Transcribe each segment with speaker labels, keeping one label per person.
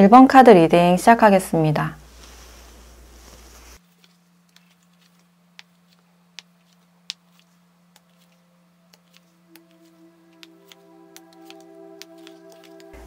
Speaker 1: 1번 카드 리딩 시작하겠습니다.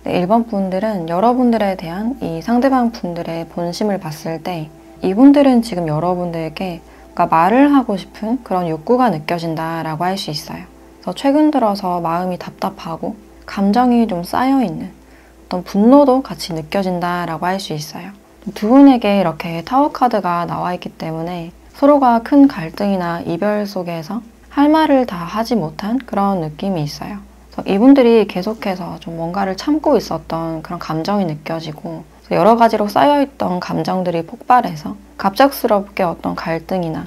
Speaker 1: 네, 1번 분들은 여러분들에 대한 이 상대방 분들의 본심을 봤을 때 이분들은 지금 여러분들에게 말을 하고 싶은 그런 욕구가 느껴진다라고 할 수 있어요. 그래서 최근 들어서 마음이 답답하고 감정이 좀 쌓여있는 어떤 분노도 같이 느껴진다라고 할 수 있어요. 두 분에게 이렇게 타워 카드가 나와 있기 때문에 서로가 큰 갈등이나 이별 속에서 할 말을 다 하지 못한 그런 느낌이 있어요. 그래서 이분들이 계속해서 좀 뭔가를 참고 있었던 그런 감정이 느껴지고 여러 가지로 쌓여있던 감정들이 폭발해서 갑작스럽게 어떤 갈등이나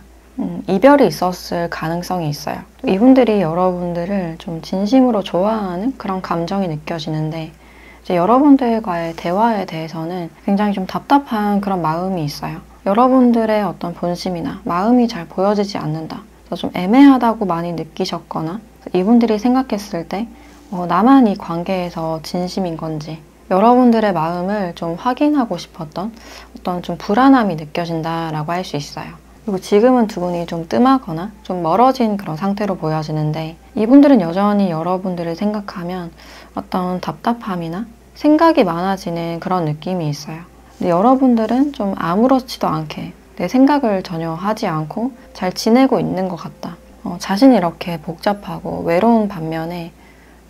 Speaker 1: 이별이 있었을 가능성이 있어요. 이분들이 여러분들을 좀 진심으로 좋아하는 그런 감정이 느껴지는데 이제 여러분들과의 대화에 대해서는 굉장히 좀 답답한 그런 마음이 있어요. 여러분들의 어떤 본심이나 마음이 잘 보여지지 않는다. 좀 애매하다고 많이 느끼셨거나 이분들이 생각했을 때 나만 이 관계에서 진심인 건지 여러분들의 마음을 좀 확인하고 싶었던 어떤 좀 불안함이 느껴진다라고 할 수 있어요. 그리고 지금은 두 분이 좀 뜸하거나 좀 멀어진 그런 상태로 보여지는데 이분들은 여전히 여러분들을 생각하면 어떤 답답함이나 생각이 많아지는 그런 느낌이 있어요. 근데 여러분들은 좀 아무렇지도 않게 내 생각을 전혀 하지 않고 잘 지내고 있는 것 같다. 자신이 이렇게 복잡하고 외로운 반면에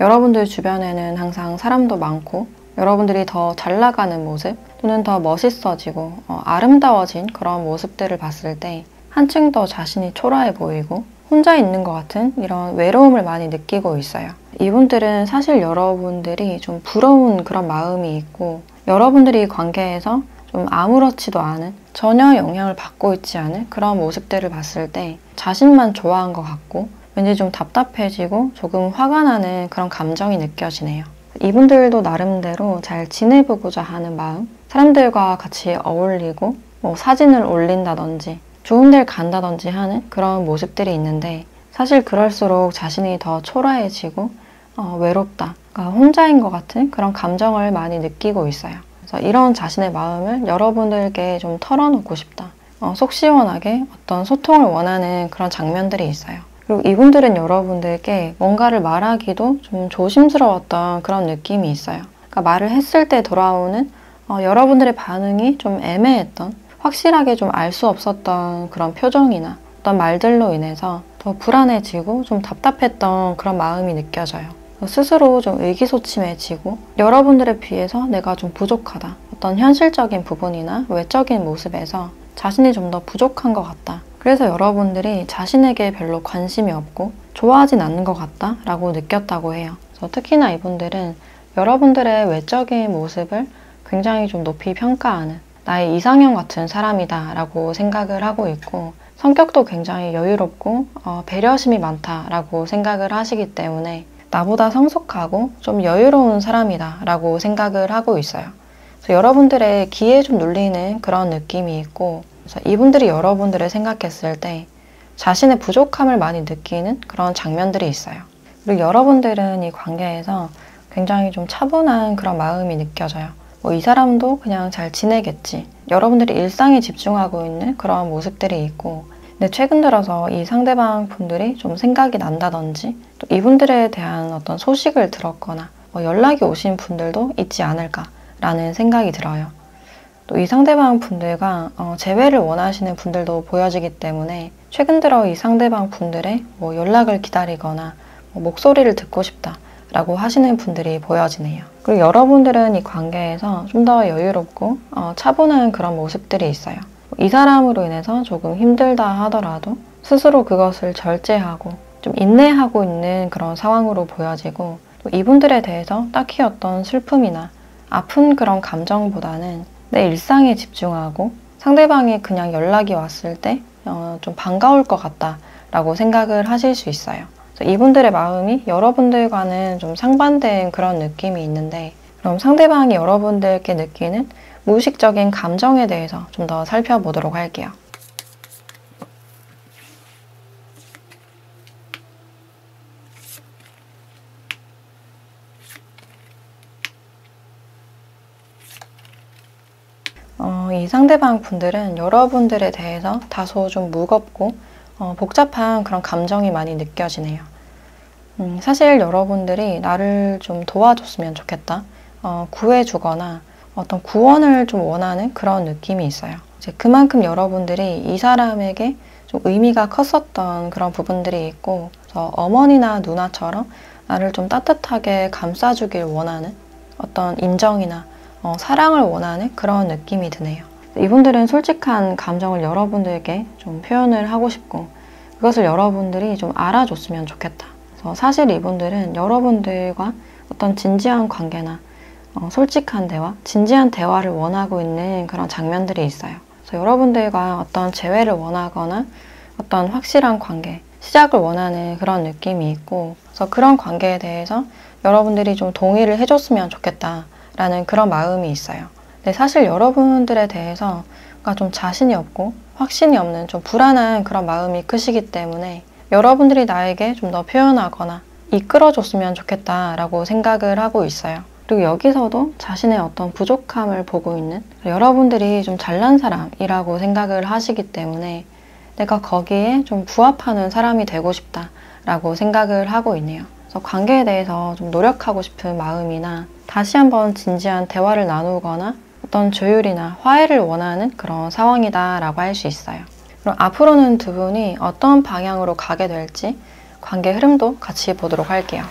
Speaker 1: 여러분들 주변에는 항상 사람도 많고 여러분들이 더 잘 나가는 모습 또는 더 멋있어지고 아름다워진 그런 모습들을 봤을 때 한층 더 자신이 초라해 보이고 혼자 있는 것 같은 이런 외로움을 많이 느끼고 있어요. 이분들은 사실 여러분들이 좀 부러운 그런 마음이 있고 여러분들이 관계에서 좀 아무렇지도 않은 전혀 영향을 받고 있지 않은 그런 모습들을 봤을 때 자신만 좋아한 것 같고 왠지 좀 답답해지고 조금 화가 나는 그런 감정이 느껴지네요. 이분들도 나름대로 잘 지내보고자 하는 마음, 사람들과 같이 어울리고 사진을 올린다든지 좋은 데를 간다든지 하는 그런 모습들이 있는데 사실 그럴수록 자신이 더 초라해지고 외롭다, 그러니까 혼자인 것 같은 그런 감정을 많이 느끼고 있어요. 그래서 이런 자신의 마음을 여러분들께 좀 털어놓고 싶다. 속 시원하게 어떤 소통을 원하는 그런 장면들이 있어요. 그리고 이분들은 여러분들께 뭔가를 말하기도 좀 조심스러웠던 그런 느낌이 있어요. 그러니까 말을 했을 때 돌아오는 여러분들의 반응이 좀 애매했던, 확실하게 좀 알 수 없었던 그런 표정이나 어떤 말들로 인해서 더 불안해지고 좀 답답했던 그런 마음이 느껴져요. 스스로 좀 의기소침해지고 여러분들에 비해서 내가 좀 부족하다. 어떤 현실적인 부분이나 외적인 모습에서 자신이 좀 더 부족한 것 같다. 그래서 여러분들이 자신에게 별로 관심이 없고 좋아하진 않는 것 같다 라고 느꼈다고 해요. 그래서 특히나 이분들은 여러분들의 외적인 모습을 굉장히 좀 높이 평가하는 나의 이상형 같은 사람이다 라고 생각을 하고 있고 성격도 굉장히 여유롭고 배려심이 많다라고 생각을 하시기 때문에 나보다 성숙하고 좀 여유로운 사람이다 라고 생각을 하고 있어요. 그래서 여러분들의 기에 좀 눌리는 그런 느낌이 있고 그래서 이분들이 여러분들을 생각했을 때 자신의 부족함을 많이 느끼는 그런 장면들이 있어요. 그리고 여러분들은 이 관계에서 굉장히 좀 차분한 그런 마음이 느껴져요. 이 사람도 그냥 잘 지내겠지. 여러분들이 일상에 집중하고 있는 그런 모습들이 있고 근데 최근 들어서 이 상대방 분들이 좀 생각이 난다든지 또 이분들에 대한 어떤 소식을 들었거나 연락이 오신 분들도 있지 않을까라는 생각이 들어요. 또 이 상대방 분들과 재회를 원하시는 분들도 보여지기 때문에 최근 들어 이 상대방 분들의 연락을 기다리거나 목소리를 듣고 싶다라고 하시는 분들이 보여지네요. 그리고 여러분들은 이 관계에서 좀 더 여유롭고 차분한 그런 모습들이 있어요. 이 사람으로 인해서 조금 힘들다 하더라도 스스로 그것을 절제하고 좀 인내하고 있는 그런 상황으로 보여지고 또 이분들에 대해서 딱히 어떤 슬픔이나 아픈 그런 감정보다는 내 일상에 집중하고 상대방이 그냥 연락이 왔을 때 좀 반가울 것 같다라고 생각을 하실 수 있어요. 그래서 이분들의 마음이 여러분들과는 좀 상반된 그런 느낌이 있는데 그럼 상대방이 여러분들께 느끼는 무의식적인 감정에 대해서 좀 더 살펴보도록 할게요. 이 상대방 분들은 여러분들에 대해서 다소 좀 무겁고 복잡한 그런 감정이 많이 느껴지네요. 사실 여러분들이 나를 좀 도와줬으면 좋겠다, 구해주거나 어떤 구원을 좀 원하는 그런 느낌이 있어요. 이제 그만큼 여러분들이 이 사람에게 좀 의미가 컸었던 그런 부분들이 있고, 그래서 어머니나 누나처럼 나를 좀 따뜻하게 감싸주길 원하는 어떤 인정이나 사랑을 원하는 그런 느낌이 드네요. 이분들은 솔직한 감정을 여러분들에게 좀 표현을 하고 싶고, 그것을 여러분들이 좀 알아줬으면 좋겠다. 그래서 사실 이분들은 여러분들과 어떤 진지한 관계나 솔직한 대화, 진지한 대화를 원하고 있는 그런 장면들이 있어요. 그래서 여러분들과 어떤 재회를 원하거나 어떤 확실한 관계, 시작을 원하는 그런 느낌이 있고, 그래서 그런 관계에 대해서 여러분들이 좀 동의를 해줬으면 좋겠다라는 그런 마음이 있어요. 근데 사실 여러분들에 대해서 좀 자신이 없고 확신이 없는 좀 불안한 그런 마음이 크시기 때문에 여러분들이 나에게 좀 더 표현하거나 이끌어줬으면 좋겠다라고 생각을 하고 있어요. 그리고 여기서도 자신의 어떤 부족함을 보고 있는, 여러분들이 좀 잘난 사람이라고 생각을 하시기 때문에 내가 거기에 좀 부합하는 사람이 되고 싶다라고 생각을 하고 있네요. 그래서 관계에 대해서 좀 노력하고 싶은 마음이나 다시 한번 진지한 대화를 나누거나 어떤 조율이나 화해를 원하는 그런 상황이다라고 할 수 있어요. 그럼 앞으로는 두 분이 어떤 방향으로 가게 될지 관계 흐름도 같이 보도록 할게요.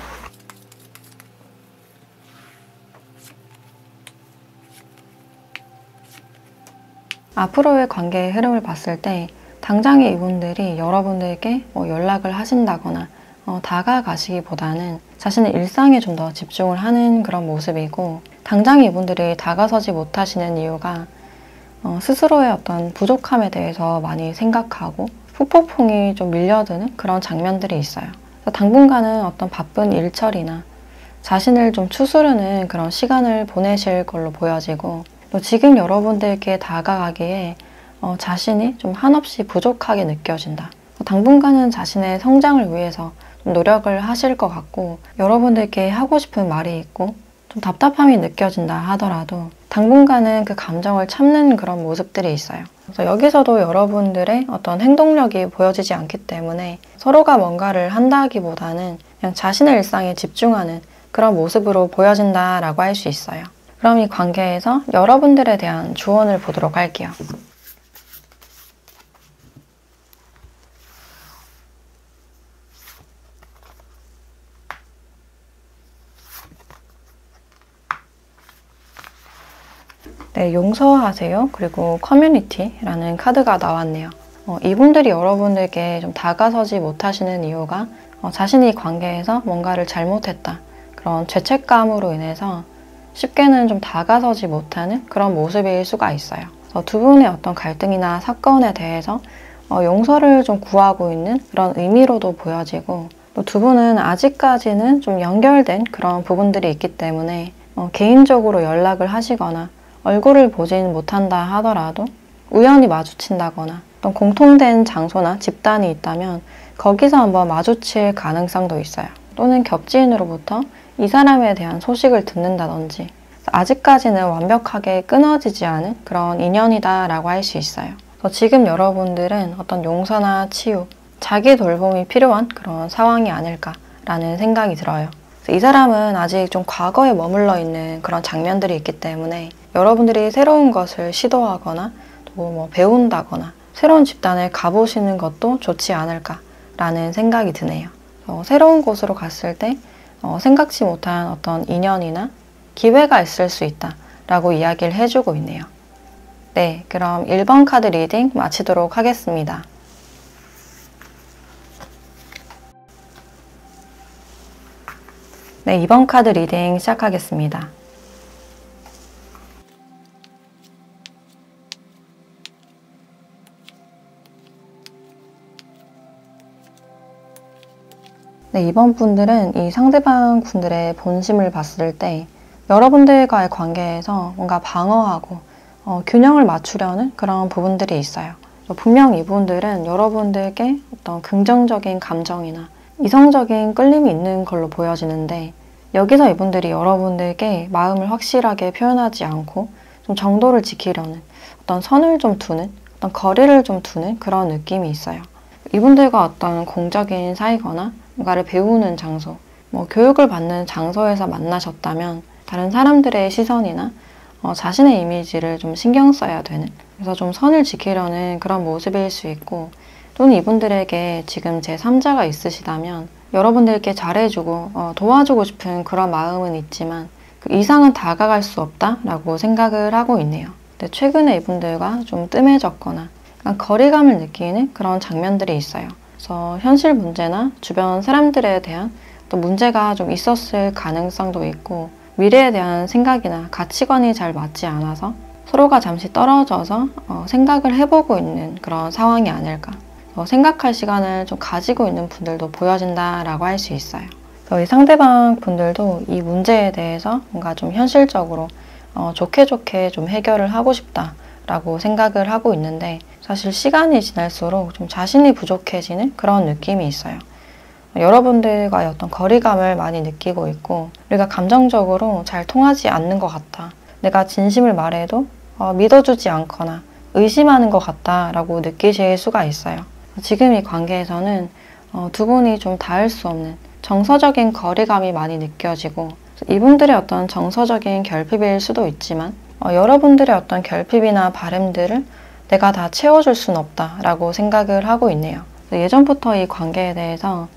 Speaker 1: 앞으로의 관계의 흐름을 봤을 때 당장의 이분들이 여러분들께 연락을 하신다거나 다가가시기보다는 자신의 일상에 좀 더 집중을 하는 그런 모습이고, 당장의 이분들이 다가서지 못하시는 이유가 스스로의 어떤 부족함에 대해서 많이 생각하고 후폭풍이 좀 밀려드는 그런 장면들이 있어요. 그래서 당분간은 어떤 바쁜 일처리나 자신을 좀 추스르는 그런 시간을 보내실 걸로 보여지고, 또 지금 여러분들께 다가가기에 자신이 좀 한없이 부족하게 느껴진다. 당분간은 자신의 성장을 위해서 좀 노력을 하실 것 같고, 여러분들께 하고 싶은 말이 있고 좀 답답함이 느껴진다 하더라도 당분간은 그 감정을 참는 그런 모습들이 있어요. 그래서 여기서도 여러분들의 어떤 행동력이 보여지지 않기 때문에 서로가 뭔가를 한다기보다는 그냥 자신의 일상에 집중하는 그런 모습으로 보여진다라고 할 수 있어요. 그럼 이 관계에서 여러분들에 대한 조언을 보도록 할게요. 네, 용서하세요. 그리고 커뮤니티라는 카드가 나왔네요. 이분들이 여러분들께 좀 다가서지 못하시는 이유가 자신이 관계에서 뭔가를 잘못했다, 그런 죄책감으로 인해서 쉽게는 좀 다가서지 못하는 그런 모습일 수가 있어요. 그래서 두 분의 어떤 갈등이나 사건에 대해서 용서를 좀 구하고 있는 그런 의미로도 보여지고, 또 두 분은 아직까지는 좀 연결된 그런 부분들이 있기 때문에 개인적으로 연락을 하시거나 얼굴을 보진 못한다 하더라도 우연히 마주친다거나 어떤 공통된 장소나 집단이 있다면 거기서 한번 마주칠 가능성도 있어요. 또는 겹지인으로부터 이 사람에 대한 소식을 듣는다든지, 아직까지는 완벽하게 끊어지지 않은 그런 인연이다라고 할 수 있어요. 그래서 지금 여러분들은 어떤 용서나 치유, 자기 돌봄이 필요한 그런 상황이 아닐까라는 생각이 들어요. 이 사람은 아직 좀 과거에 머물러 있는 그런 장면들이 있기 때문에 여러분들이 새로운 것을 시도하거나 또 배운다거나 새로운 집단에 가보시는 것도 좋지 않을까라는 생각이 드네요. 새로운 곳으로 갔을 때 생각지 못한 어떤 인연이나 기회가 있을 수 있다라고 이야기를 해주고 있네요. 네, 그럼 1번 카드 리딩 마치도록 하겠습니다. 네, 2번 카드 리딩 시작하겠습니다. 네, 이번 분들은 이 상대방 분들의 본심을 봤을 때 여러분들과의 관계에서 뭔가 방어하고 균형을 맞추려는 그런 부분들이 있어요. 분명 이분들은 여러분들께 어떤 긍정적인 감정이나 이성적인 끌림이 있는 걸로 보여지는데, 여기서 이분들이 여러분들께 마음을 확실하게 표현하지 않고 좀 정도를 지키려는 어떤 선을 좀 두는, 어떤 거리를 좀 두는 그런 느낌이 있어요. 이분들과 어떤 공적인 사이거나 뭔가를 배우는 장소, 교육을 받는 장소에서 만나셨다면 다른 사람들의 시선이나 자신의 이미지를 좀 신경 써야 되는, 그래서 좀 선을 지키려는 그런 모습일 수 있고, 또는 이분들에게 지금 제3자가 있으시다면 여러분들께 잘해주고 도와주고 싶은 그런 마음은 있지만 그 이상은 다가갈 수 없다라고 생각을 하고 있네요. 근데 최근에 이분들과 좀 뜸해졌거나 거리감을 느끼는 그런 장면들이 있어요. 그래서 현실 문제나 주변 사람들에 대한 또 문제가 좀 있었을 가능성도 있고, 미래에 대한 생각이나 가치관이 잘 맞지 않아서 서로가 잠시 떨어져서 생각을 해보고 있는 그런 상황이 아닐까. 생각할 시간을 좀 가지고 있는 분들도 보여진다라고 할 수 있어요. 이 상대방 분들도 이 문제에 대해서 뭔가 좀 현실적으로 좋게 좀 해결을 하고 싶다라고 생각을 하고 있는데, 사실 시간이 지날수록 좀 자신이 부족해지는 그런 느낌이 있어요. 여러분들과의 어떤 거리감을 많이 느끼고 있고, 우리가 감정적으로 잘 통하지 않는 것 같다. 내가 진심을 말해도 믿어주지 않거나 의심하는 것 같다라고 느끼실 수가 있어요. 지금 이 관계에서는 두 분이 좀 닿을 수 없는 정서적인 거리감이 많이 느껴지고, 이분들의 어떤 정서적인 결핍일 수도 있지만 여러분들의 어떤 결핍이나 바램들을 내가 다 채워줄 순 없다라고 생각을 하고 있네요. 예전부터 이 관계에 대해서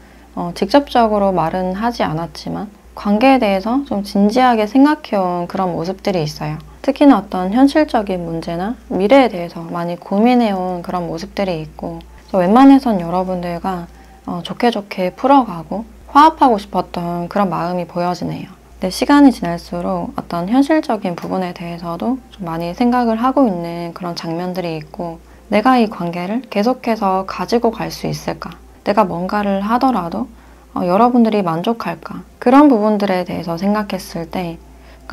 Speaker 1: 직접적으로 말은 하지 않았지만 관계에 대해서 좀 진지하게 생각해온 그런 모습들이 있어요. 특히나 어떤 현실적인 문제나 미래에 대해서 많이 고민해온 그런 모습들이 있고, 웬만해선 여러분들과 좋게 풀어가고 화합하고 싶었던 그런 마음이 보여지네요. 근데 시간이 지날수록 어떤 현실적인 부분에 대해서도 좀 많이 생각을 하고 있는 그런 장면들이 있고, 내가 이 관계를 계속해서 가지고 갈 수 있을까? 내가 뭔가를 하더라도 여러분들이 만족할까? 그런 부분들에 대해서 생각했을 때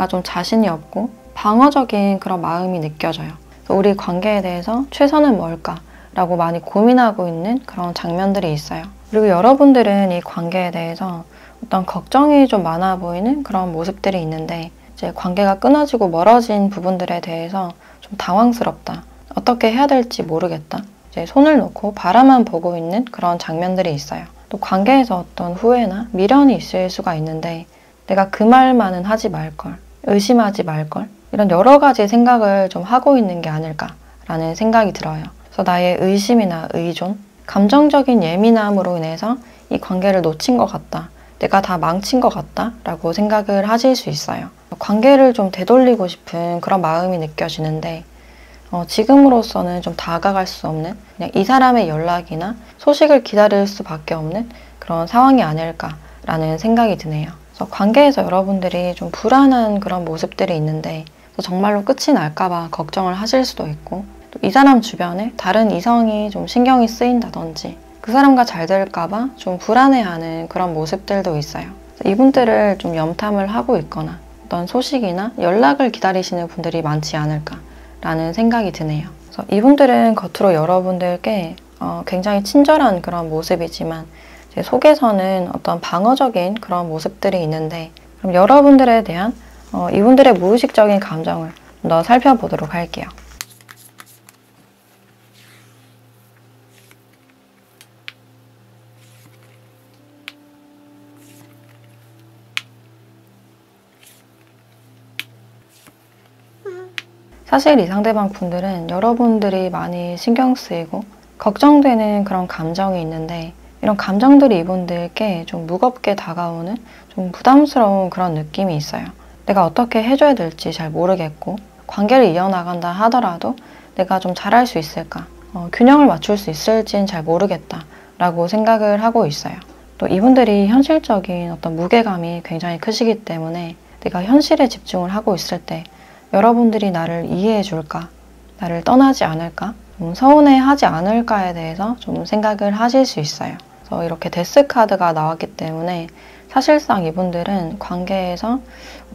Speaker 1: 좀 자신이 없고 방어적인 그런 마음이 느껴져요. 우리 관계에 대해서 최선은 뭘까? 라고 많이 고민하고 있는 그런 장면들이 있어요. 그리고 여러분들은 이 관계에 대해서 어떤 걱정이 좀 많아 보이는 그런 모습들이 있는데, 이제 관계가 끊어지고 멀어진 부분들에 대해서 좀 당황스럽다. 어떻게 해야 될지 모르겠다. 이제 손을 놓고 바라만 보고 있는 그런 장면들이 있어요. 또 관계에서 어떤 후회나 미련이 있을 수가 있는데, 내가 그 말만은 하지 말걸, 의심하지 말걸, 이런 여러 가지 생각을 좀 하고 있는 게 아닐까라는 생각이 들어요. 그래서 나의 의심이나 의존, 감정적인 예민함으로 인해서 이 관계를 놓친 것 같다. 내가 다 망친 것 같다 라고 생각을 하실 수 있어요. 관계를 좀 되돌리고 싶은 그런 마음이 느껴지는데, 지금으로서는 좀 다가갈 수 없는, 그냥 이 사람의 연락이나 소식을 기다릴 수밖에 없는 그런 상황이 아닐까라는 생각이 드네요. 그래서 관계에서 여러분들이 좀 불안한 그런 모습들이 있는데, 정말로 끝이 날까봐 걱정을 하실 수도 있고, 또 이 사람 주변에 다른 이성이 좀 신경이 쓰인다든지 그 사람과 잘 될까봐 좀 불안해하는 그런 모습들도 있어요. 이분들을 좀 염탐을 하고 있거나 어떤 소식이나 연락을 기다리시는 분들이 많지 않을까라는 생각이 드네요. 그래서 이분들은 겉으로 여러분들께 굉장히 친절한 그런 모습이지만 제 속에서는 어떤 방어적인 그런 모습들이 있는데, 그럼 여러분들에 대한 이분들의 무의식적인 감정을 좀 더 살펴보도록 할게요. 사실 이 상대방 분들은 여러분들이 많이 신경 쓰이고 걱정되는 그런 감정이 있는데, 이런 감정들이 이분들께 좀 무겁게 다가오는 좀 부담스러운 그런 느낌이 있어요. 내가 어떻게 해줘야 될지 잘 모르겠고, 관계를 이어나간다 하더라도 내가 좀 잘할 수 있을까? 균형을 맞출 수 있을지는 잘 모르겠다 라고 생각을 하고 있어요. 또 이분들이 현실적인 어떤 무게감이 굉장히 크시기 때문에 내가 현실에 집중을 하고 있을 때 여러분들이 나를 이해해 줄까? 나를 떠나지 않을까? 좀 서운해하지 않을까에 대해서 좀 생각을 하실 수 있어요. 그래서 이렇게 데스 카드가 나왔기 때문에 사실상 이분들은 관계에서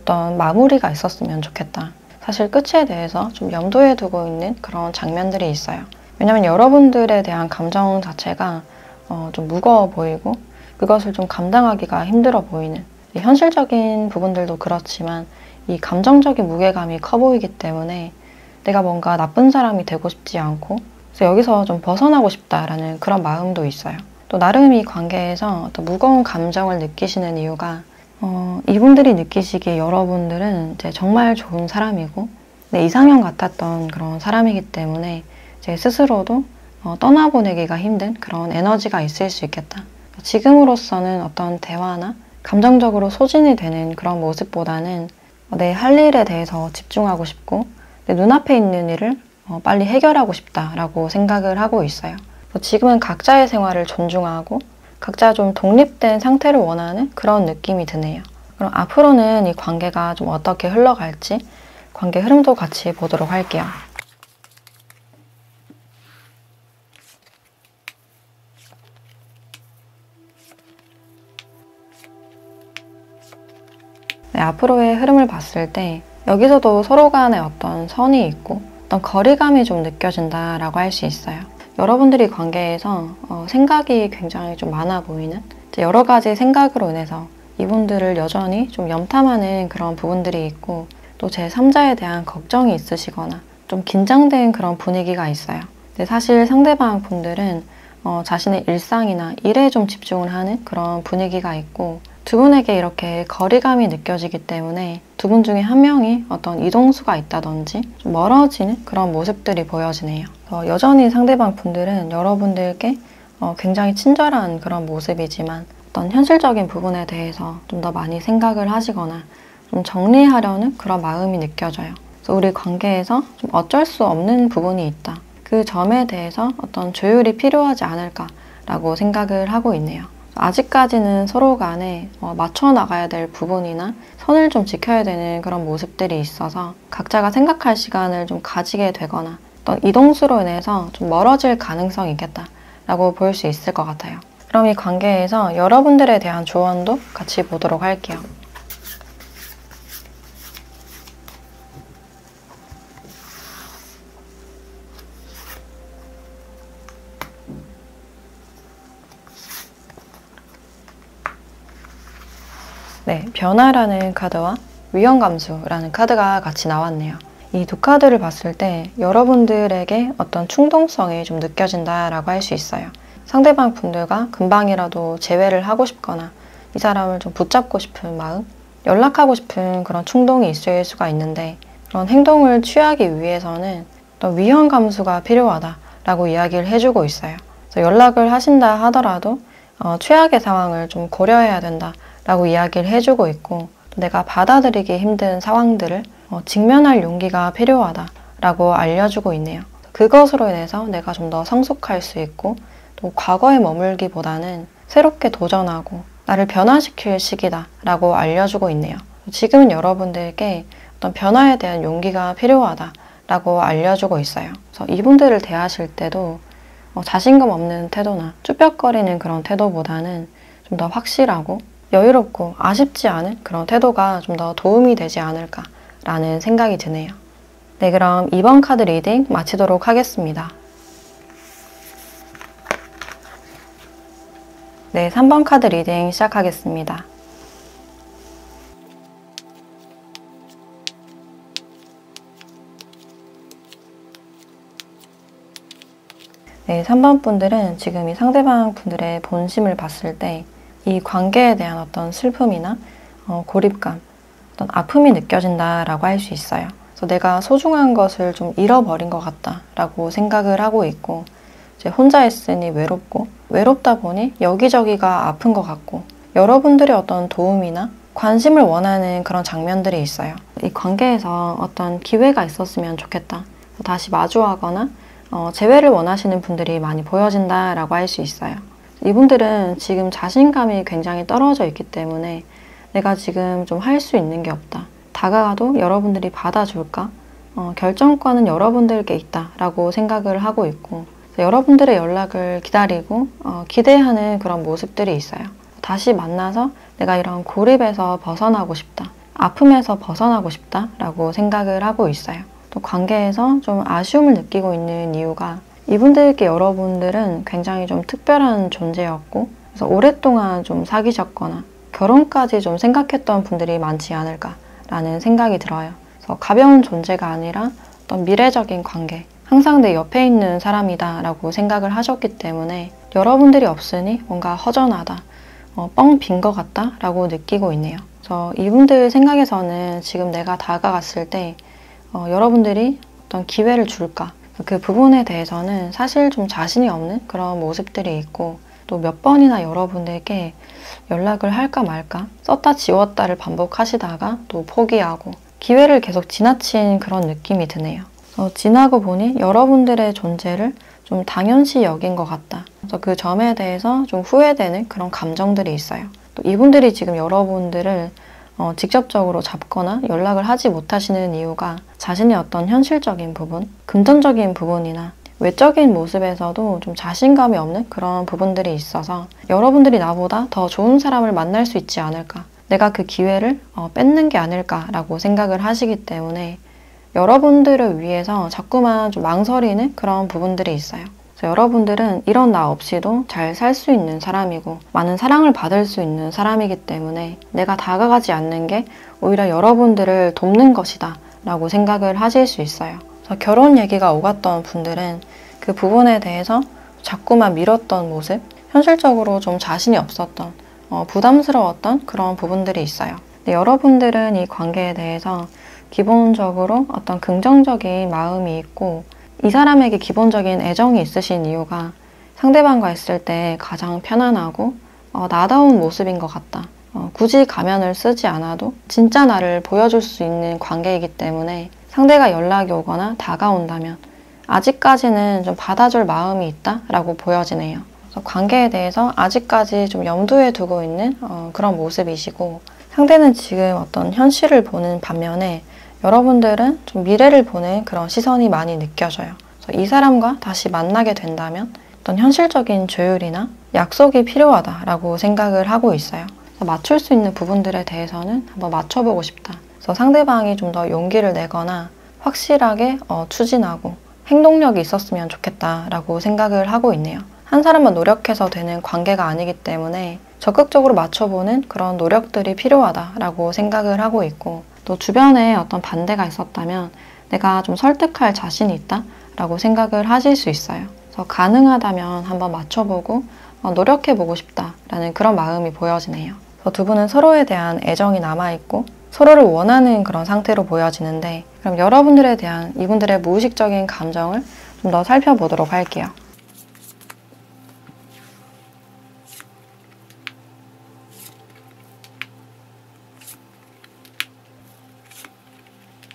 Speaker 1: 어떤 마무리가 있었으면 좋겠다. 사실 끝에 대해서 좀 염두에 두고 있는 그런 장면들이 있어요. 왜냐면 여러분들에 대한 감정 자체가 좀 무거워 보이고 그것을 좀 감당하기가 힘들어 보이는, 현실적인 부분들도 그렇지만 이 감정적인 무게감이 커 보이기 때문에 내가 뭔가 나쁜 사람이 되고 싶지 않고 그래서 여기서 좀 벗어나고 싶다라는 그런 마음도 있어요. 또 나름 이 관계에서 또 무거운 감정을 느끼시는 이유가 이분들이 느끼시기에 여러분들은 이제 정말 좋은 사람이고 내 이상형 같았던 그런 사람이기 때문에 제 스스로도 떠나보내기가 힘든 그런 에너지가 있을 수 있겠다. 지금으로서는 어떤 대화나 감정적으로 소진이 되는 그런 모습보다는 내 할 일에 대해서 집중하고 싶고 내 눈앞에 있는 일을 빨리 해결하고 싶다라고 생각을 하고 있어요. 지금은 각자의 생활을 존중하고 각자 좀 독립된 상태를 원하는 그런 느낌이 드네요. 그럼 앞으로는 이 관계가 좀 어떻게 흘러갈지 관계 흐름도 같이 보도록 할게요. 네, 앞으로의 흐름을 봤을 때 여기서도 서로 간에 어떤 선이 있고 어떤 거리감이 좀 느껴진다라고 할 수 있어요. 여러분들이 관계에서 생각이 굉장히 좀 많아 보이는 여러 가지 생각으로 인해서 이분들을 여전히 좀 염탐하는 그런 부분들이 있고 또 제3자에 대한 걱정이 있으시거나 좀 긴장된 그런 분위기가 있어요. 근데 사실 상대방 분들은 자신의 일상이나 일에 좀 집중을 하는 그런 분위기가 있고 두 분에게 이렇게 거리감이 느껴지기 때문에 두 분 중에 한 명이 어떤 이동수가 있다든지 좀 멀어지는 그런 모습들이 보여지네요. 여전히 상대방 분들은 여러분들께 굉장히 친절한 그런 모습이지만 어떤 현실적인 부분에 대해서 좀 더 많이 생각을 하시거나 좀 정리하려는 그런 마음이 느껴져요. 그래서 우리 관계에서 좀 어쩔 수 없는 부분이 있다. 그 점에 대해서 어떤 조율이 필요하지 않을까라고 생각을 하고 있네요. 아직까지는 서로 간에 맞춰 나가야 될 부분이나 선을 좀 지켜야 되는 그런 모습들이 있어서 각자가 생각할 시간을 좀 가지게 되거나 어떤 이동수로 인해서 좀 멀어질 가능성이 있겠다라고 볼 수 있을 것 같아요. 그럼 이 관계에서 여러분들에 대한 조언도 같이 보도록 할게요. 네, 변화라는 카드와 위험감수라는 카드가 같이 나왔네요. 이 두 카드를 봤을 때 여러분들에게 어떤 충동성이 좀 느껴진다라고 할 수 있어요. 상대방 분들과 금방이라도 재회를 하고 싶거나 이 사람을 좀 붙잡고 싶은 마음, 연락하고 싶은 그런 충동이 있을 수가 있는데 그런 행동을 취하기 위해서는 어떤 위험 감수가 필요하다라고 이야기를 해주고 있어요. 그래서 연락을 하신다 하더라도 최악의 상황을 좀 고려해야 된다라고 이야기를 해주고 있고 내가 받아들이기 힘든 상황들을 직면할 용기가 필요하다라고 알려주고 있네요. 그것으로 인해서 내가 좀 더 성숙할 수 있고 또 과거에 머물기보다는 새롭게 도전하고 나를 변화시킬 시기다라고 알려주고 있네요. 지금은 여러분들께 어떤 변화에 대한 용기가 필요하다라고 알려주고 있어요. 그래서 이분들을 대하실 때도 자신감 없는 태도나 쭈뼛거리는 그런 태도보다는 좀 더 확실하고 여유롭고 아쉽지 않은 그런 태도가 좀 더 도움이 되지 않을까라는 생각이 드네요. 네, 그럼 이번 카드 리딩 마치도록 하겠습니다. 네, 3번 카드 리딩 시작하겠습니다. 네, 3번 분들은 지금 이 상대방 분들의 본심을 봤을 때 이 관계에 대한 어떤 슬픔이나 고립감, 어떤 아픔이 느껴진다라고 할 수 있어요. 그래서 내가 소중한 것을 좀 잃어버린 것 같다라고 생각을 하고 있고 이제 혼자 있으니 외롭고 외롭다 보니 여기저기가 아픈 것 같고 여러분들의 어떤 도움이나 관심을 원하는 그런 장면들이 있어요. 이 관계에서 어떤 기회가 있었으면 좋겠다. 다시 마주하거나 재회를 원하시는 분들이 많이 보여진다라고 할 수 있어요. 이분들은 지금 자신감이 굉장히 떨어져 있기 때문에 내가 지금 좀 할 수 있는 게 없다. 다가가도 여러분들이 받아줄까? 결정권은 여러분들께 있다라고 생각을 하고 있고 여러분들의 연락을 기다리고 기대하는 그런 모습들이 있어요. 다시 만나서 내가 이런 고립에서 벗어나고 싶다. 아픔에서 벗어나고 싶다라고 생각을 하고 있어요. 또 관계에서 좀 아쉬움을 느끼고 있는 이유가 이분들께 여러분들은 굉장히 좀 특별한 존재였고 그래서 오랫동안 좀 사귀셨거나 결혼까지 좀 생각했던 분들이 많지 않을까라는 생각이 들어요. 그래서 가벼운 존재가 아니라 어떤 미래적인 관계, 항상 내 옆에 있는 사람이다 라고 생각을 하셨기 때문에 여러분들이 없으니 뭔가 허전하다, 뻥 빈 것 같다 라고 느끼고 있네요. 그래서 이분들 생각에서는 지금 내가 다가갔을 때 여러분들이 어떤 기회를 줄까? 그 부분에 대해서는 사실 좀 자신이 없는 그런 모습들이 있고, 또 몇 번이나 여러분들께 연락을 할까 말까 썼다 지웠다를 반복하시다가 또 포기하고 기회를 계속 지나친 그런 느낌이 드네요. 지나고 보니 여러분들의 존재를 좀 당연시 여긴 것 같다. 그래서 그 점에 대해서 좀 후회되는 그런 감정들이 있어요. 또 이분들이 지금 여러분들을 직접적으로 잡거나 연락을 하지 못하시는 이유가 자신의 어떤 현실적인 부분, 금전적인 부분이나 외적인 모습에서도 좀 자신감이 없는 그런 부분들이 있어서 여러분들이 나보다 더 좋은 사람을 만날 수 있지 않을까, 내가 그 기회를 뺏는 게 아닐까라고 생각을 하시기 때문에 여러분들을 위해서 자꾸만 좀 망설이는 그런 부분들이 있어요. 그래서 여러분들은 이런 나 없이도 잘 살 수 있는 사람이고 많은 사랑을 받을 수 있는 사람이기 때문에 내가 다가가지 않는 게 오히려 여러분들을 돕는 것이다 라고 생각을 하실 수 있어요. 그래서 결혼 얘기가 오갔던 분들은 그 부분에 대해서 자꾸만 미뤘던 모습, 현실적으로 좀 자신이 없었던, 부담스러웠던 그런 부분들이 있어요. 근데 여러분들은 이 관계에 대해서 기본적으로 어떤 긍정적인 마음이 있고 이 사람에게 기본적인 애정이 있으신 이유가 상대방과 있을 때 가장 편안하고 나다운 모습인 것 같다. 굳이 가면을 쓰지 않아도 진짜 나를 보여줄 수 있는 관계이기 때문에 상대가 연락이 오거나 다가온다면 아직까지는 좀 받아줄 마음이 있다라고 보여지네요. 그래서 관계에 대해서 아직까지 좀 염두에 두고 있는 그런 모습이시고, 상대는 지금 어떤 현실을 보는 반면에 여러분들은 좀 미래를 보는 그런 시선이 많이 느껴져요. 그래서 이 사람과 다시 만나게 된다면 어떤 현실적인 조율이나 약속이 필요하다라고 생각을 하고 있어요. 그래서 맞출 수 있는 부분들에 대해서는 한번 맞춰보고 싶다. 그래서 상대방이 좀 더 용기를 내거나 확실하게 추진하고 행동력이 있었으면 좋겠다라고 생각을 하고 있네요. 한 사람만 노력해서 되는 관계가 아니기 때문에 적극적으로 맞춰보는 그런 노력들이 필요하다라고 생각을 하고 있고, 또 주변에 어떤 반대가 있었다면 내가 좀 설득할 자신이 있다라고 생각을 하실 수 있어요. 그래서 가능하다면 한번 맞춰보고 노력해보고 싶다라는 그런 마음이 보여지네요. 그래서 두 분은 서로에 대한 애정이 남아있고 서로를 원하는 그런 상태로 보여지는데, 그럼 여러분들에 대한 이분들의 무의식적인 감정을 좀 더 살펴보도록 할게요.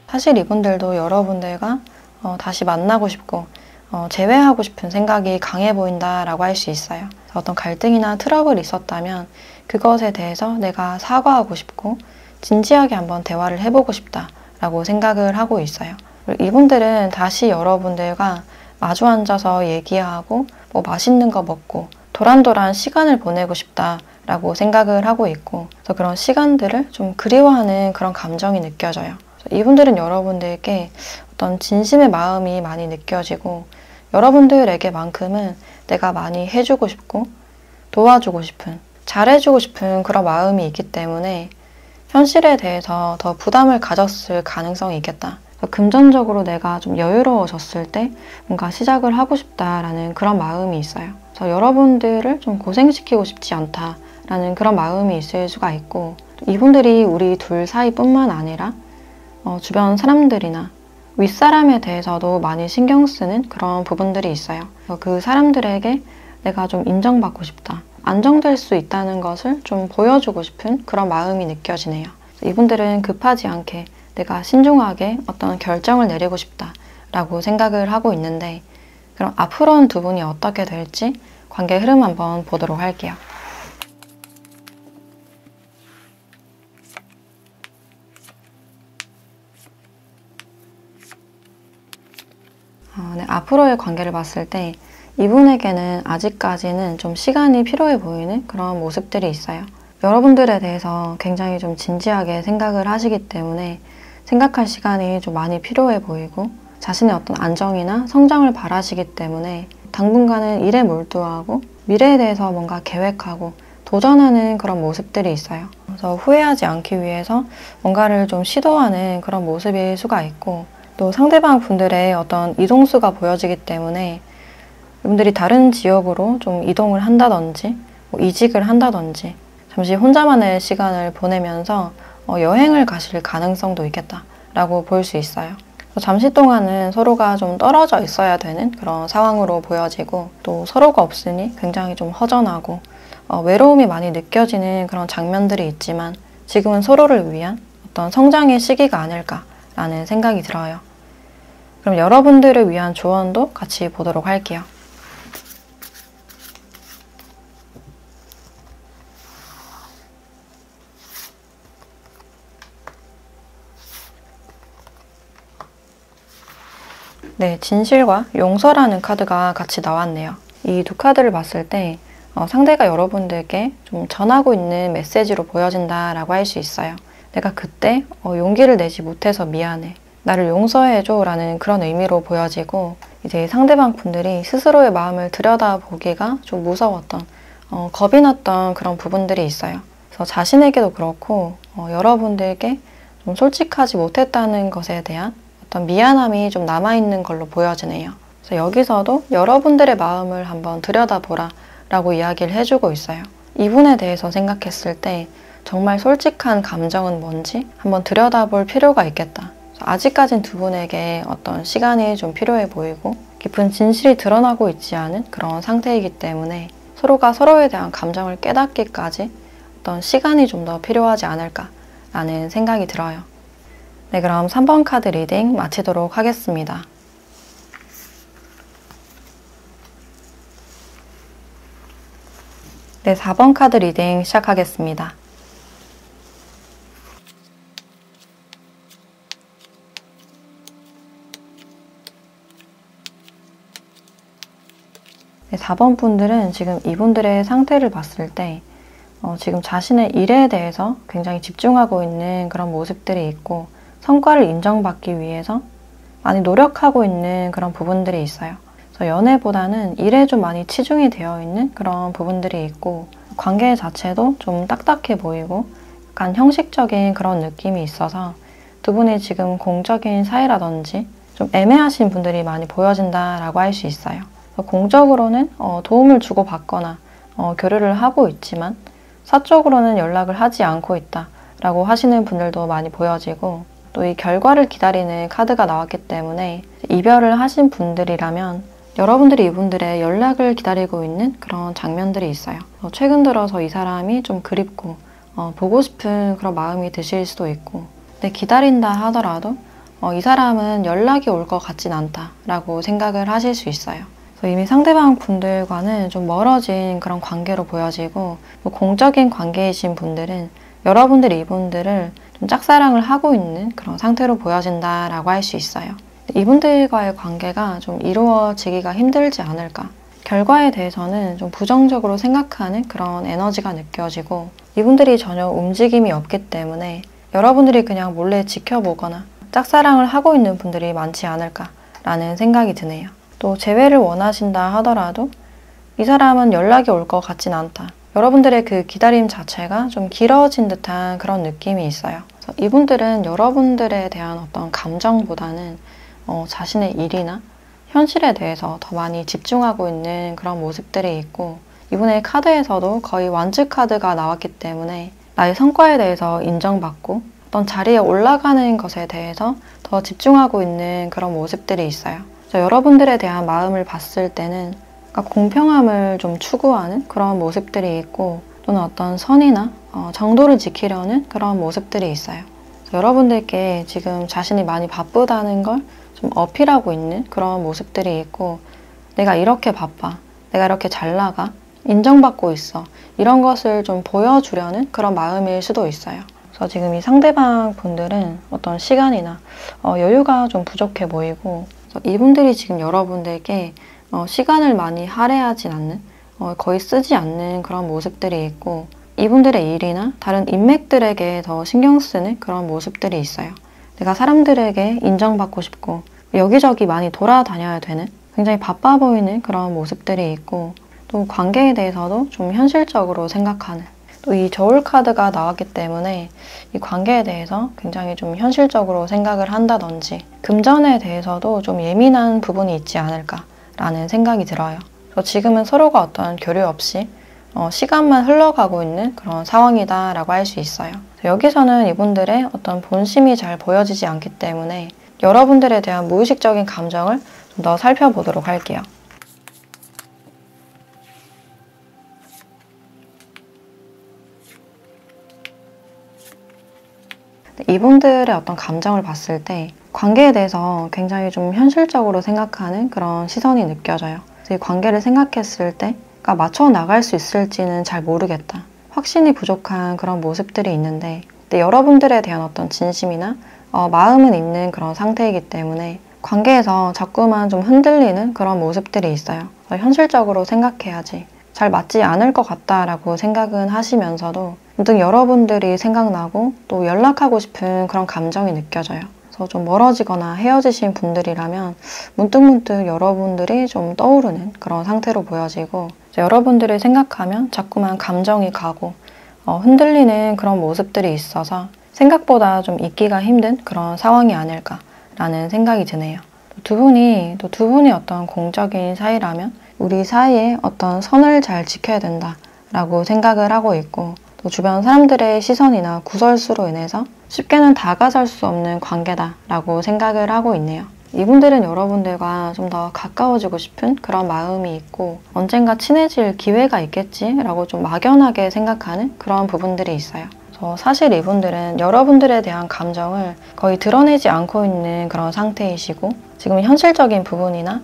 Speaker 1: 사실 이분들도 여러분들과 다시 만나고 싶고 재회하고 싶은 생각이 강해 보인다라고 할 수 있어요. 어떤 갈등이나 트러블이 있었다면 그것에 대해서 내가 사과하고 싶고 진지하게 한번 대화를 해보고 싶다라고 생각을 하고 있어요. 그리고 이분들은 다시 여러분들과 마주 앉아서 얘기하고 뭐 맛있는 거 먹고 도란도란 시간을 보내고 싶다라고 생각을 하고 있고, 그래서 그런 시간들을 좀 그리워하는 그런 감정이 느껴져요. 이분들은 여러분들께 어떤 진심의 마음이 많이 느껴지고 여러분들에게만큼은 내가 많이 해주고 싶고 도와주고 싶은, 잘해주고 싶은 그런 마음이 있기 때문에 현실에 대해서 더 부담을 가졌을 가능성이 있겠다. 금전적으로 내가 좀 여유로워졌을 때 뭔가 시작을 하고 싶다라는 그런 마음이 있어요. 그래서 여러분들을 좀 고생시키고 싶지 않다라는 그런 마음이 있을 수가 있고, 이분들이 우리 둘 사이뿐만 아니라 주변 사람들이나 윗사람에 대해서도 많이 신경 쓰는 그런 부분들이 있어요. 그 사람들에게 내가 좀 인정받고 싶다, 안정될 수 있다는 것을 좀 보여주고 싶은 그런 마음이 느껴지네요. 이분들은 급하지 않게 내가 신중하게 어떤 결정을 내리고 싶다라고 생각을 하고 있는데, 그럼 앞으로는 두 분이 어떻게 될지 관계 흐름 한번 보도록 할게요. 네, 앞으로의 관계를 봤을 때 이분에게는 아직까지는 좀 시간이 필요해 보이는 그런 모습들이 있어요. 여러분들에 대해서 굉장히 좀 진지하게 생각을 하시기 때문에 생각할 시간이 좀 많이 필요해 보이고, 자신의 어떤 안정이나 성장을 바라시기 때문에 당분간은 일에 몰두하고 미래에 대해서 뭔가 계획하고 도전하는 그런 모습들이 있어요. 그래서 후회하지 않기 위해서 뭔가를 좀 시도하는 그런 모습일 수가 있고, 또 상대방 분들의 어떤 이동수가 보여지기 때문에 이분들이 다른 지역으로 좀 이동을 한다든지 뭐 이직을 한다든지 잠시 혼자만의 시간을 보내면서 여행을 가실 가능성도 있겠다라고 볼 수 있어요. 잠시 동안은 서로가 좀 떨어져 있어야 되는 그런 상황으로 보여지고 또 서로가 없으니 굉장히 좀 허전하고 외로움이 많이 느껴지는 그런 장면들이 있지만 지금은 서로를 위한 어떤 성장의 시기가 아닐까라는 생각이 들어요. 그럼 여러분들을 위한 조언도 같이 보도록 할게요. 네, 진실과 용서라는 카드가 같이 나왔네요. 이 두 카드를 봤을 때 상대가 여러분들께 좀 전하고 있는 메시지로 보여진다라고 할 수 있어요. 내가 그때 용기를 내지 못해서 미안해. 나를 용서해줘 라는 그런 의미로 보여지고 이제 상대방 분들이 스스로의 마음을 들여다보기가 좀 무서웠던 겁이 났던 그런 부분들이 있어요. 그래서 자신에게도 그렇고 여러분들께 좀 솔직하지 못했다는 것에 대한 어떤 미안함이 좀 남아있는 걸로 보여지네요. 그래서 여기서도 여러분들의 마음을 한번 들여다보라 라고 이야기를 해주고 있어요. 이분에 대해서 생각했을 때 정말 솔직한 감정은 뭔지 한번 들여다볼 필요가 있겠다. 아직까진 두 분에게 어떤 시간이 좀 필요해 보이고 깊은 진실이 드러나고 있지 않은 그런 상태이기 때문에 서로가 서로에 대한 감정을 깨닫기까지 어떤 시간이 좀 더 필요하지 않을까라는 생각이 들어요. 네, 그럼 3번 카드 리딩 마치도록 하겠습니다. 네, 4번 카드 리딩 시작하겠습니다. 네, 4번 분들은 지금 이분들의 상태를 봤을 때 지금 자신의 일에 대해서 굉장히 집중하고 있는 그런 모습들이 있고 성과를 인정받기 위해서 많이 노력하고 있는 그런 부분들이 있어요. 그래서 연애보다는 일에 좀 많이 치중이 되어 있는 그런 부분들이 있고 관계 자체도 좀 딱딱해 보이고 약간 형식적인 그런 느낌이 있어서 두 분이 지금 공적인 사이라든지 좀 애매하신 분들이 많이 보여진다라고 할 수 있어요. 공적으로는 도움을 주고받거나 교류를 하고 있지만 사적으로는 연락을 하지 않고 있다라고 하시는 분들도 많이 보여지고 또 이 결과를 기다리는 카드가 나왔기 때문에 이별을 하신 분들이라면 여러분들이 이분들의 연락을 기다리고 있는 그런 장면들이 있어요. 최근 들어서 이 사람이 좀 그립고 보고 싶은 그런 마음이 드실 수도 있고 근데 기다린다 하더라도 이 사람은 연락이 올 것 같진 않다라고 생각을 하실 수 있어요. 그래서 이미 상대방 분들과는 좀 멀어진 그런 관계로 보여지고 공적인 관계이신 분들은 여러분들이 이분들을 좀 짝사랑을 하고 있는 그런 상태로 보여진다라고 할 수 있어요. 이분들과의 관계가 좀 이루어지기가 힘들지 않을까. 결과에 대해서는 좀 부정적으로 생각하는 그런 에너지가 느껴지고 이분들이 전혀 움직임이 없기 때문에 여러분들이 그냥 몰래 지켜보거나 짝사랑을 하고 있는 분들이 많지 않을까라는 생각이 드네요. 또 재회를 원하신다 하더라도 이 사람은 연락이 올 것 같진 않다. 여러분들의 그 기다림 자체가 좀 길어진 듯한 그런 느낌이 있어요. 그래서 이분들은 여러분들에 대한 어떤 감정보다는 자신의 일이나 현실에 대해서 더 많이 집중하고 있는 그런 모습들이 있고 이분의 카드에서도 거의 완즈 카드가 나왔기 때문에 나의 성과에 대해서 인정받고 어떤 자리에 올라가는 것에 대해서 더 집중하고 있는 그런 모습들이 있어요. 그래서 여러분들에 대한 마음을 봤을 때는 공평함을 좀 추구하는 그런 모습들이 있고 또는 어떤 선이나 정도를 지키려는 그런 모습들이 있어요. 여러분들께 지금 자신이 많이 바쁘다는 걸 좀 어필하고 있는 그런 모습들이 있고 내가 이렇게 바빠, 내가 이렇게 잘 나가, 인정받고 있어 이런 것을 좀 보여주려는 그런 마음일 수도 있어요. 그래서 지금 이 상대방 분들은 어떤 시간이나 여유가 좀 부족해 보이고 이분들이 지금 여러분들께 시간을 많이 할애하진 않는 거의 쓰지 않는 그런 모습들이 있고 이분들의 일이나 다른 인맥들에게 더 신경 쓰는 그런 모습들이 있어요. 내가 사람들에게 인정받고 싶고 여기저기 많이 돌아다녀야 되는 굉장히 바빠 보이는 그런 모습들이 있고 또 관계에 대해서도 좀 현실적으로 생각하는 또 이 저울 카드가 나왔기 때문에 이 관계에 대해서 굉장히 좀 현실적으로 생각을 한다든지 금전에 대해서도 좀 예민한 부분이 있지 않을까라는 생각이 들어요. 지금은 서로가 어떤 교류 없이 시간만 흘러가고 있는 그런 상황이다라고 할 수 있어요. 여기서는 이분들의 어떤 본심이 잘 보여지지 않기 때문에 여러분들에 대한 무의식적인 감정을 좀 더 살펴보도록 할게요. 이분들의 어떤 감정을 봤을 때 관계에 대해서 굉장히 좀 현실적으로 생각하는 그런 시선이 느껴져요. 이 관계를 생각했을 때 맞춰 나갈 수 있을지는 잘 모르겠다. 확신이 부족한 그런 모습들이 있는데 여러분들에 대한 어떤 진심이나 마음은 있는 그런 상태이기 때문에 관계에서 자꾸만 좀 흔들리는 그런 모습들이 있어요. 현실적으로 생각해야지. 잘 맞지 않을 것 같다라고 생각은 하시면서도 문득 여러분들이 생각나고 또 연락하고 싶은 그런 감정이 느껴져요. 그래서 좀 멀어지거나 헤어지신 분들이라면 문득문득 여러분들이 좀 떠오르는 그런 상태로 보여지고 여러분들을 생각하면 자꾸만 감정이 가고 흔들리는 그런 모습들이 있어서 생각보다 좀 잊기가 힘든 그런 상황이 아닐까라는 생각이 드네요. 두 분이 어떤 공적인 사이라면 우리 사이에 어떤 선을 잘 지켜야 된다라고 생각을 하고 있고 또 주변 사람들의 시선이나 구설수로 인해서 쉽게는 다가설 수 없는 관계다라고 생각을 하고 있네요. 이분들은 여러분들과 좀 더 가까워지고 싶은 그런 마음이 있고 언젠가 친해질 기회가 있겠지라고 좀 막연하게 생각하는 그런 부분들이 있어요. 사실 이분들은 여러분들에 대한 감정을 거의 드러내지 않고 있는 그런 상태이시고 지금 현실적인 부분이나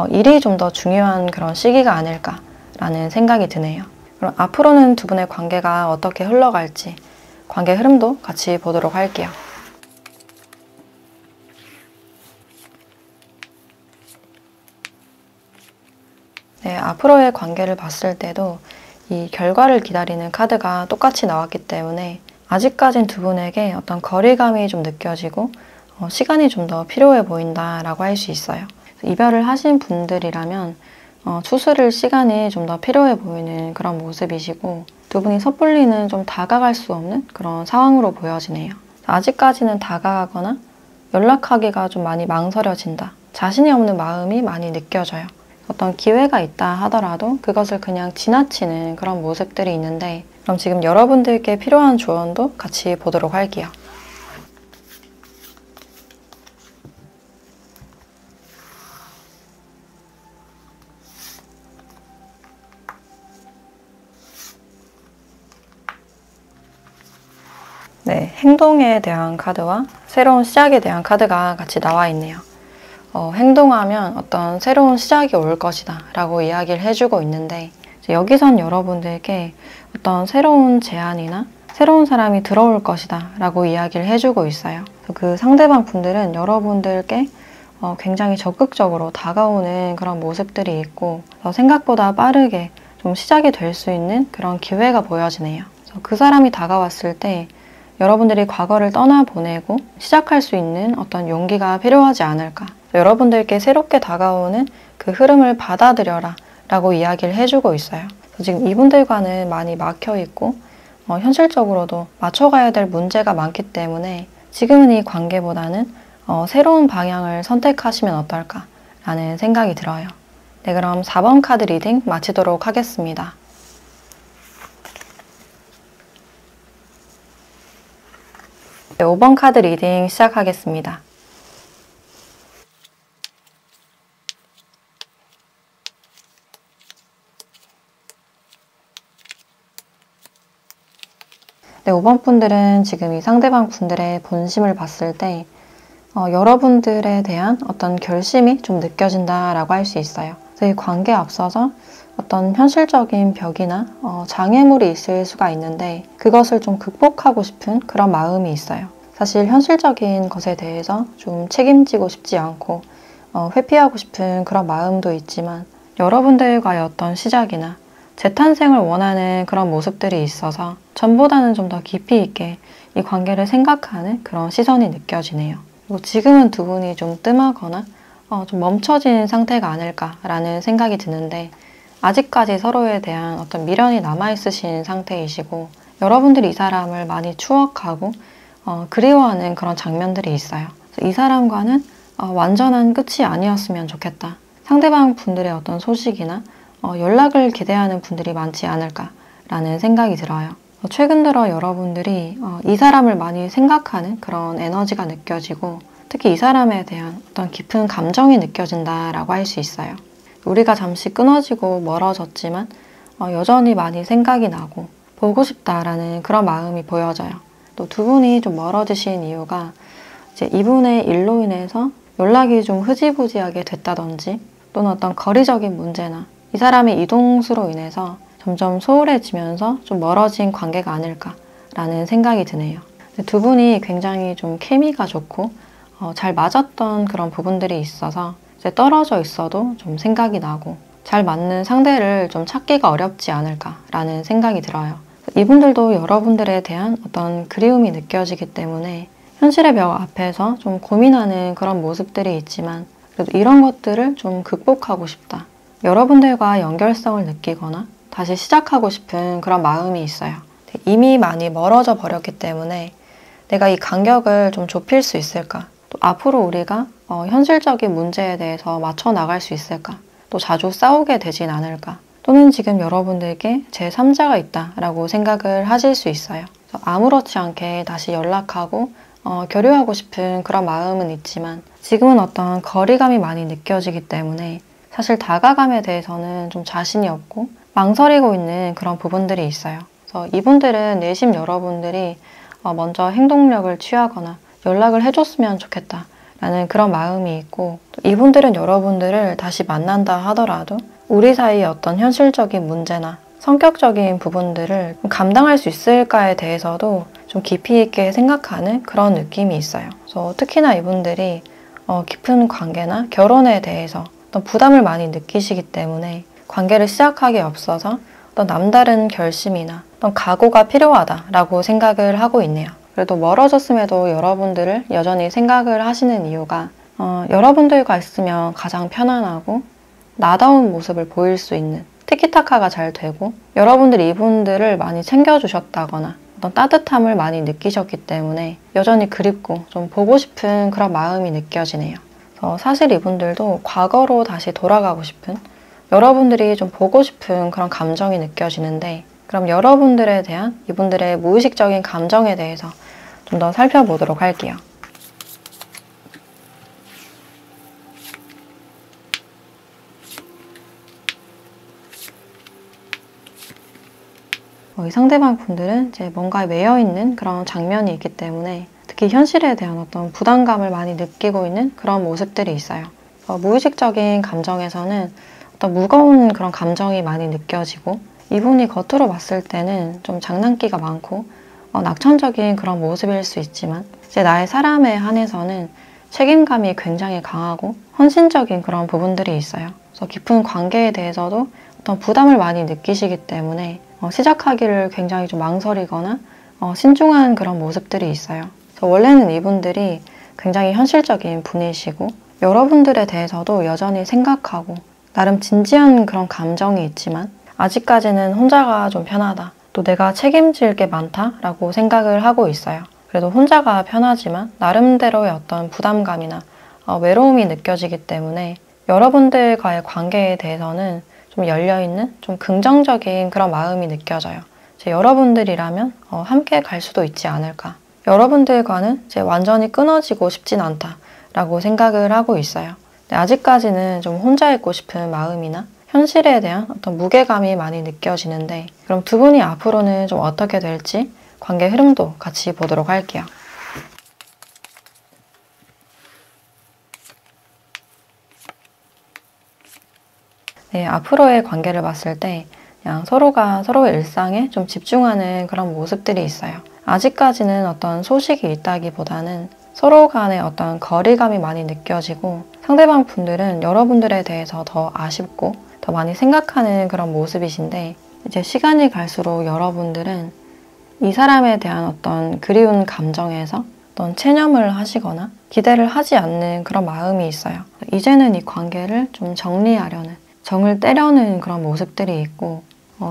Speaker 1: 일이 좀 더 중요한 그런 시기가 아닐까라는 생각이 드네요. 그럼 앞으로는 두 분의 관계가 어떻게 흘러갈지 관계 흐름도 같이 보도록 할게요. 네, 앞으로의 관계를 봤을 때도 이 결과를 기다리는 카드가 똑같이 나왔기 때문에 아직까진 두 분에게 어떤 거리감이 좀 느껴지고 시간이 좀 더 필요해 보인다라고 할 수 있어요. 이별을 하신 분들이라면 추스를 시간이 좀 더 필요해 보이는 그런 모습이시고 두 분이 섣불리는 좀 다가갈 수 없는 그런 상황으로 보여지네요. 아직까지는 다가가거나 연락하기가 좀 많이 망설여진다. 자신이 없는 마음이 많이 느껴져요. 어떤 기회가 있다 하더라도 그것을 그냥 지나치는 그런 모습들이 있는데 그럼 지금 여러분들께 필요한 조언도 같이 보도록 할게요. 네, 행동에 대한 카드와 새로운 시작에 대한 카드가 같이 나와 있네요. 행동하면 어떤 새로운 시작이 올 것이다 라고 이야기를 해주고 있는데 여기선 여러분들께 어떤 새로운 제안이나 새로운 사람이 들어올 것이다 라고 이야기를 해주고 있어요. 그 상대방 분들은 여러분들께 굉장히 적극적으로 다가오는 그런 모습들이 있고 생각보다 빠르게 좀 시작이 될 수 있는 그런 기회가 보여지네요. 그 사람이 다가왔을 때 여러분들이 과거를 떠나보내고 시작할 수 있는 어떤 용기가 필요하지 않을까. 여러분들께 새롭게 다가오는 그 흐름을 받아들여라 라고 이야기를 해주고 있어요. 지금 이분들과는 많이 막혀있고 현실적으로도 맞춰가야 될 문제가 많기 때문에 지금은 이 관계보다는 새로운 방향을 선택하시면 어떨까 라는 생각이 들어요. 네, 그럼 4번 카드 리딩 마치도록 하겠습니다. 네, 5번 카드 리딩 시작하겠습니다. 네, 5번 분들은 지금 이 상대방 분들의 본심을 봤을 때 여러분들에 대한 어떤 결심이 좀 느껴진다라고 할 수 있어요. 그래서 이 관계에 앞서서 어떤 현실적인 벽이나 장애물이 있을 수가 있는데 그것을 좀 극복하고 싶은 그런 마음이 있어요. 사실 현실적인 것에 대해서 좀 책임지고 싶지 않고 회피하고 싶은 그런 마음도 있지만 여러분들과의 어떤 시작이나 재탄생을 원하는 그런 모습들이 있어서 전보다는 좀 더 깊이 있게 이 관계를 생각하는 그런 시선이 느껴지네요. 그리고 지금은 두 분이 좀 뜸하거나 좀 멈춰진 상태가 아닐까라는 생각이 드는데 아직까지 서로에 대한 어떤 미련이 남아있으신 상태이시고 여러분들이 이 사람을 많이 추억하고 그리워하는 그런 장면들이 있어요. 이 사람과는 완전한 끝이 아니었으면 좋겠다. 상대방 분들의 어떤 소식이나 연락을 기대하는 분들이 많지 않을까라는 생각이 들어요. 최근 들어 여러분들이 이 사람을 많이 생각하는 그런 에너지가 느껴지고 특히 이 사람에 대한 어떤 깊은 감정이 느껴진다라고 할 수 있어요. 우리가 잠시 끊어지고 멀어졌지만 여전히 많이 생각이 나고 보고 싶다라는 그런 마음이 보여져요. 또 두 분이 좀 멀어지신 이유가 이제 이분의 일로 인해서 연락이 좀 흐지부지하게 됐다든지 또는 어떤 거리적인 문제나 이 사람의 이동수로 인해서 점점 소홀해지면서 좀 멀어진 관계가 아닐까라는 생각이 드네요. 두 분이 굉장히 좀 케미가 좋고 잘 맞았던 그런 부분들이 있어서 이제 떨어져 있어도 좀 생각이 나고 잘 맞는 상대를 좀 찾기가 어렵지 않을까라는 생각이 들어요. 이분들도 여러분들에 대한 어떤 그리움이 느껴지기 때문에 현실의 벽 앞에서 좀 고민하는 그런 모습들이 있지만 그래도 이런 것들을 좀 극복하고 싶다. 여러분들과 연결성을 느끼거나 다시 시작하고 싶은 그런 마음이 있어요. 이미 많이 멀어져 버렸기 때문에 내가 이 간격을 좀 좁힐 수 있을까? 또 앞으로 우리가 현실적인 문제에 대해서 맞춰 나갈 수 있을까? 또 자주 싸우게 되진 않을까? 또는 지금 여러분들께 제3자가 있다라고 생각을 하실 수 있어요. 아무렇지 않게 다시 연락하고 교류하고 싶은 그런 마음은 있지만 지금은 어떤 거리감이 많이 느껴지기 때문에 사실 다가감에 대해서는 좀 자신이 없고 망설이고 있는 그런 부분들이 있어요. 그래서 이분들은 내심 여러분들이 먼저 행동력을 취하거나 연락을 해줬으면 좋겠다라는 그런 마음이 있고 이분들은 여러분들을 다시 만난다 하더라도 우리 사이의 어떤 현실적인 문제나 성격적인 부분들을 감당할 수 있을까에 대해서도 좀 깊이 있게 생각하는 그런 느낌이 있어요. 그래서 특히나 이분들이 깊은 관계나 결혼에 대해서 어떤 부담을 많이 느끼시기 때문에 관계를 시작하기에 앞서서 어떤 남다른 결심이나 어떤 각오가 필요하다라고 생각을 하고 있네요. 그래도 멀어졌음에도 여러분들을 여전히 생각을 하시는 이유가 여러분들과 있으면 가장 편안하고 나다운 모습을 보일 수 있는 티키타카가 잘 되고 여러분들이 이분들을 많이 챙겨주셨다거나 어떤 따뜻함을 많이 느끼셨기 때문에 여전히 그립고 좀 보고 싶은 그런 마음이 느껴지네요. 그래서 사실 이분들도 과거로 다시 돌아가고 싶은 여러분들이 좀 보고 싶은 그런 감정이 느껴지는데 그럼 여러분들에 대한 이분들의 무의식적인 감정에 대해서 좀 더 살펴보도록 할게요. 이 상대방 분들은 이제 뭔가에 매여있는 그런 장면이 있기 때문에 특히 현실에 대한 어떤 부담감을 많이 느끼고 있는 그런 모습들이 있어요. 무의식적인 감정에서는 어떤 무거운 그런 감정이 많이 느껴지고 이분이 겉으로 봤을 때는 좀 장난기가 많고 낙천적인 그런 모습일 수 있지만 이제 나의 사람에 한해서는 책임감이 굉장히 강하고 헌신적인 그런 부분들이 있어요. 그래서 깊은 관계에 대해서도 어떤 부담을 많이 느끼시기 때문에 시작하기를 굉장히 좀 망설이거나 신중한 그런 모습들이 있어요. 그래서 원래는 이분들이 굉장히 현실적인 분이시고 여러분들에 대해서도 여전히 생각하고 나름 진지한 그런 감정이 있지만 아직까지는 혼자가 좀 편하다. 또 내가 책임질 게 많다라고 생각을 하고 있어요. 그래도 혼자가 편하지만 나름대로의 어떤 부담감이나 외로움이 느껴지기 때문에 여러분들과의 관계에 대해서는 좀 열려있는 좀 긍정적인 그런 마음이 느껴져요. 이제 여러분들이라면 함께 갈 수도 있지 않을까. 여러분들과는 이제 완전히 끊어지고 싶진 않다라고 생각을 하고 있어요. 아직까지는 좀 혼자 있고 싶은 마음이나 현실에 대한 어떤 무게감이 많이 느껴지는데 그럼 두 분이 앞으로는 좀 어떻게 될지 관계 흐름도 같이 보도록 할게요. 네, 앞으로의 관계를 봤을 때 그냥 서로가 서로의 일상에 좀 집중하는 그런 모습들이 있어요. 아직까지는 어떤 소식이 있다기보다는 서로 간의 어떤 거리감이 많이 느껴지고 상대방 분들은 여러분들에 대해서 더 아쉽고 더 많이 생각하는 그런 모습이신데 이제 시간이 갈수록 여러분들은 이 사람에 대한 어떤 그리운 감정에서 어떤 체념을 하시거나 기대를 하지 않는 그런 마음이 있어요. 이제는 이 관계를 좀 정리하려는 정을 때려는 그런 모습들이 있고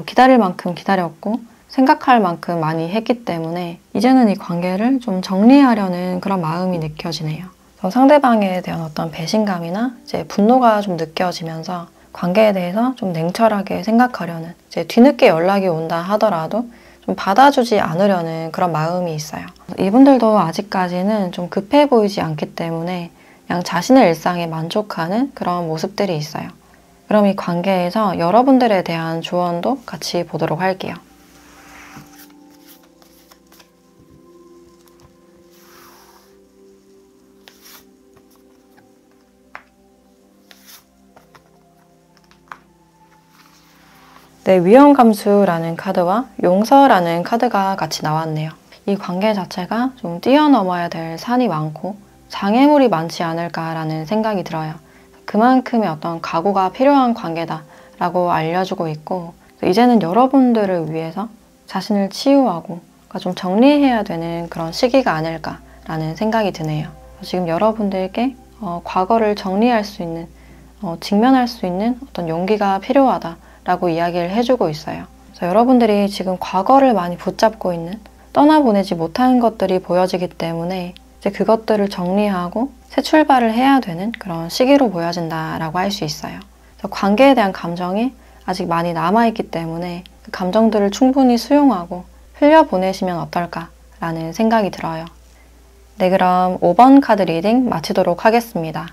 Speaker 1: 기다릴 만큼 기다렸고 생각할 만큼 많이 했기 때문에 이제는 이 관계를 좀 정리하려는 그런 마음이 느껴지네요. 상대방에 대한 어떤 배신감이나 이제 분노가 좀 느껴지면서 관계에 대해서 좀 냉철하게 생각하려는, 이제 뒤늦게 연락이 온다 하더라도 좀 받아주지 않으려는 그런 마음이 있어요. 이분들도 아직까지는 좀 급해 보이지 않기 때문에 그냥 자신의 일상에 만족하는 그런 모습들이 있어요. 그럼 이 관계에서 여러분들에 대한 조언도 같이 보도록 할게요. 네, 위험감수라는 카드와 용서라는 카드가 같이 나왔네요. 이 관계 자체가 좀 뛰어넘어야 될 산이 많고 장애물이 많지 않을까라는 생각이 들어요. 그만큼의 어떤 각오가 필요한 관계다라고 알려주고 있고, 이제는 여러분들을 위해서 자신을 치유하고 좀 정리해야 되는 그런 시기가 아닐까라는 생각이 드네요. 지금 여러분들께 과거를 정리할 수 있는, 직면할 수 있는 어떤 용기가 필요하다 라고 이야기를 해주고 있어요. 그래서 여러분들이 지금 과거를 많이 붙잡고 있는, 떠나보내지 못한 것들이 보여지기 때문에 이제 그것들을 정리하고 새 출발을 해야 되는 그런 시기로 보여진다라고 할 수 있어요. 그래서 관계에 대한 감정이 아직 많이 남아있기 때문에 그 감정들을 충분히 수용하고 흘려보내시면 어떨까라는 생각이 들어요. 네, 그럼 5번 카드 리딩 마치도록 하겠습니다.